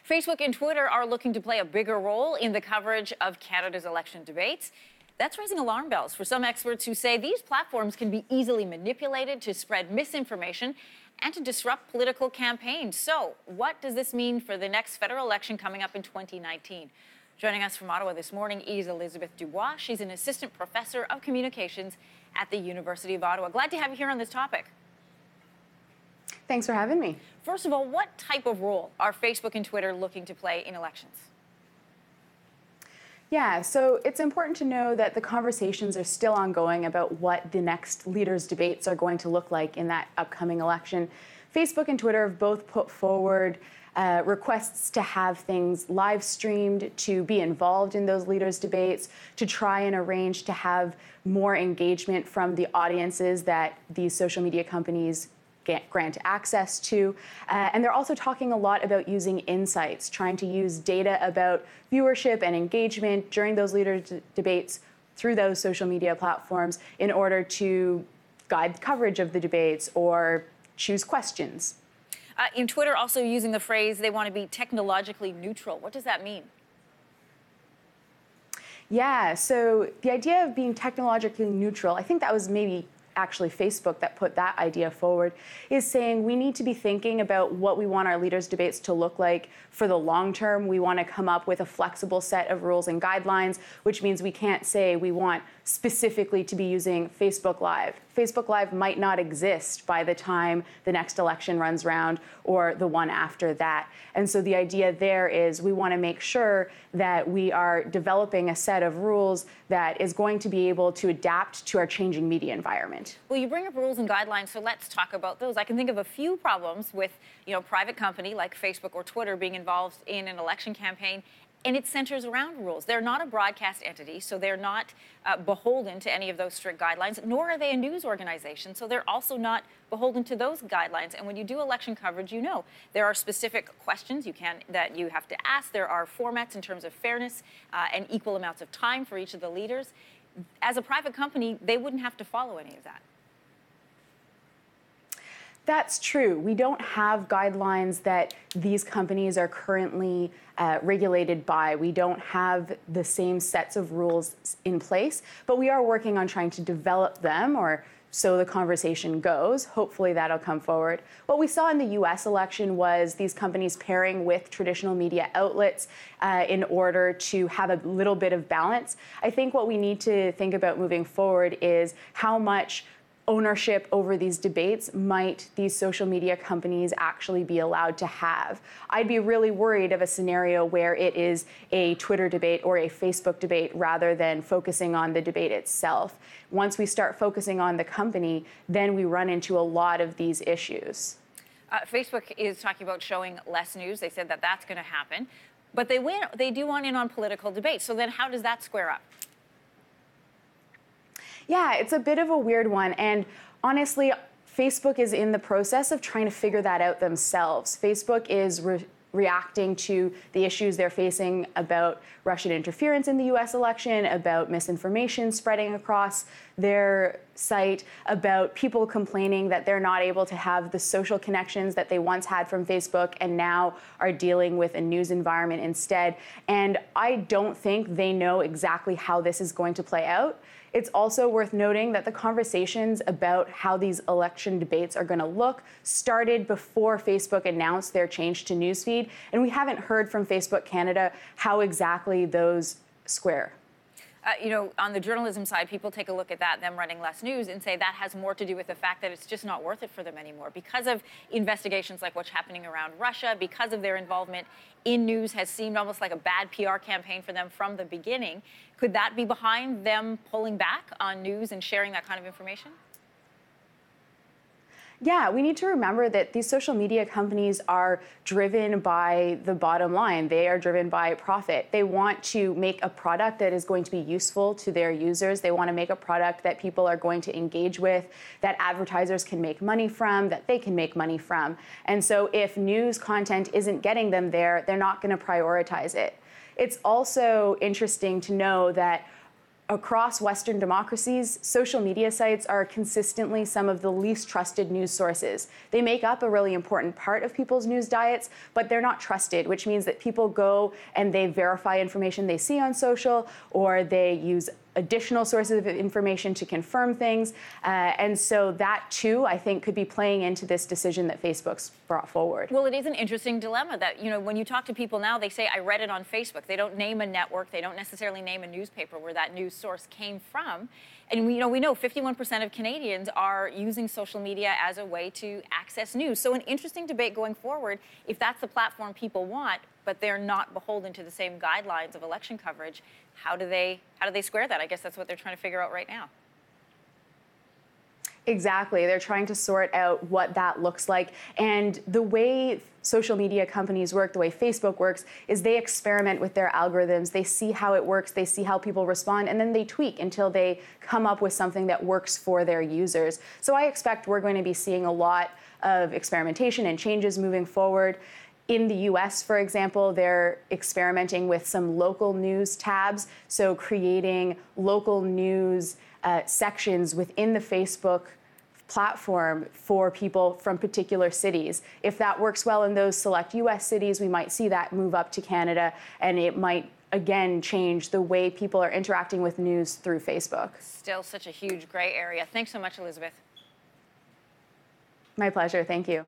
Facebook and Twitter are looking to play a bigger role in the coverage of Canada's election debates. That's raising alarm bells for some experts who say these platforms can be easily manipulated to spread misinformation and to disrupt political campaigns. So, what does this mean for the next federal election coming up in 2019? Joining us from Ottawa this morning is Elizabeth Dubois. She's an assistant professor of communications at the University of Ottawa. Glad to have you here on this topic. Thanks for having me. First of all, what type of role are Facebook and Twitter looking to play in elections? Yeah, so it's important to know that the conversations are still ongoing about what the next leaders' debates are going to look like in that upcoming election. Facebook and Twitter have both put forward requests to have things live streamed, to be involved in those leaders' debates, to try and arrange to have more engagement from the audiences that these social media companies grant access to. And they're also talking a lot about using insights, trying to use data about viewership and engagement during those leaders' debates through those social media platforms in order to guide coverage of the debates or choose questions. In Twitter, also using the phrase, they want to be technologically neutral. What does that mean? Yeah, so the idea of being technologically neutral, I think that was maybe actually Facebook that put that idea forward, is saying we need to be thinking about what we want our leaders' debates to look like for the long term. We want to come up with a flexible set of rules and guidelines, which means we can't say we want specifically to be using Facebook Live. Facebook Live might not exist by the time the next election runs round or the one after that. And so the idea there is we want to make sure that we are developing a set of rules that is going to be able to adapt to our changing media environment. Well, you bring up rules and guidelines, so let's talk about those. I can think of a few problems with, private company like Facebook or Twitter being involved in an election campaign, and it centers around rules. They're not a broadcast entity, so they're not beholden to any of those strict guidelines, nor are they a news organization, so they're also not beholden to those guidelines. And when you do election coverage, there are specific questions that you have to ask. There are formats in terms of fairness and equal amounts of time for each of the leaders. As a private company, they wouldn't have to follow any of that. That's true. We don't have guidelines that these companies are currently regulated by. We don't have the same sets of rules in place, but we are working on trying to develop them, or so the conversation goes. Hopefully that'll come forward. What we saw in the US election was these companies pairing with traditional media outlets in order to have a little bit of balance. I think what we need to think about moving forward is how much ownership over these debates might these social media companies actually be allowed to have. I'd be really worried of a scenario where it is a Twitter debate or a Facebook debate rather than focusing on the debate itself. Once we start focusing on the company, then we run into a lot of these issues. Facebook is talking about showing less news. They said that that's going to happen, but they do want in on political debates. So then how does that square up? Yeah, it's a bit of a weird one. And honestly, Facebook is in the process of trying to figure that out themselves. Facebook is reacting to the issues they're facing about Russian interference in the US election, about misinformation spreading across their site, about people complaining that they're not able to have the social connections that they once had from Facebook and now are dealing with a news environment instead. And I don't think they know exactly how this is going to play out. It's also worth noting that the conversations about how these election debates are going to look started before Facebook announced their change to newsfeed, and we haven't heard from Facebook Canada how exactly those square. On the journalism side, people take a look at that, them running less news, and say that has more to do with the fact that it's just not worth it for them anymore. Because of investigations like what's happening around Russia, because of their involvement in news has seemed almost like a bad PR campaign for them from the beginning. Could that be behind them pulling back on news and sharing that kind of information? Yeah, we need to remember that these social media companies are driven by the bottom line. They are driven by profit. They want to make a product that is going to be useful to their users. They want to make a product that people are going to engage with, that advertisers can make money from, that they can make money from. And so if news content isn't getting them there, they're not going to prioritize it. It's also interesting to know that across Western democracies, social media sites are consistently some of the least trusted news sources. They make up a really important part of people's news diets, but they're not trusted, which means that people go and they verify information they see on social, or they use additional sources of information to confirm things. And so that, too, I think, could be playing into this decision that Facebook's brought forward. Well, it is an interesting dilemma that, when you talk to people now, they say, I read it on Facebook. They don't name a network. They don't necessarily name a newspaper where that news source came from. And we know 51% of Canadians are using social media as a way to access news. So an interesting debate going forward, if that's the platform people want, but they're not beholden to the same guidelines of election coverage, how do they square that? I guess that's what they're trying to figure out right now. Exactly. They're trying to sort out what that looks like. And the way social media companies work, the way Facebook works, is they experiment with their algorithms. They see how it works. They see how people respond, and then they tweak until they come up with something that works for their users. So I expect we're going to be seeing a lot of experimentation and changes moving forward. In the US, for example, they're experimenting with some local news tabs, so creating local news sections within the Facebook platform for people from particular cities. If that works well in those select US cities, we might see that move up to Canada, and it might again change the way people are interacting with news through Facebook. Still such a huge gray area. Thanks so much, Elizabeth. My pleasure. Thank you.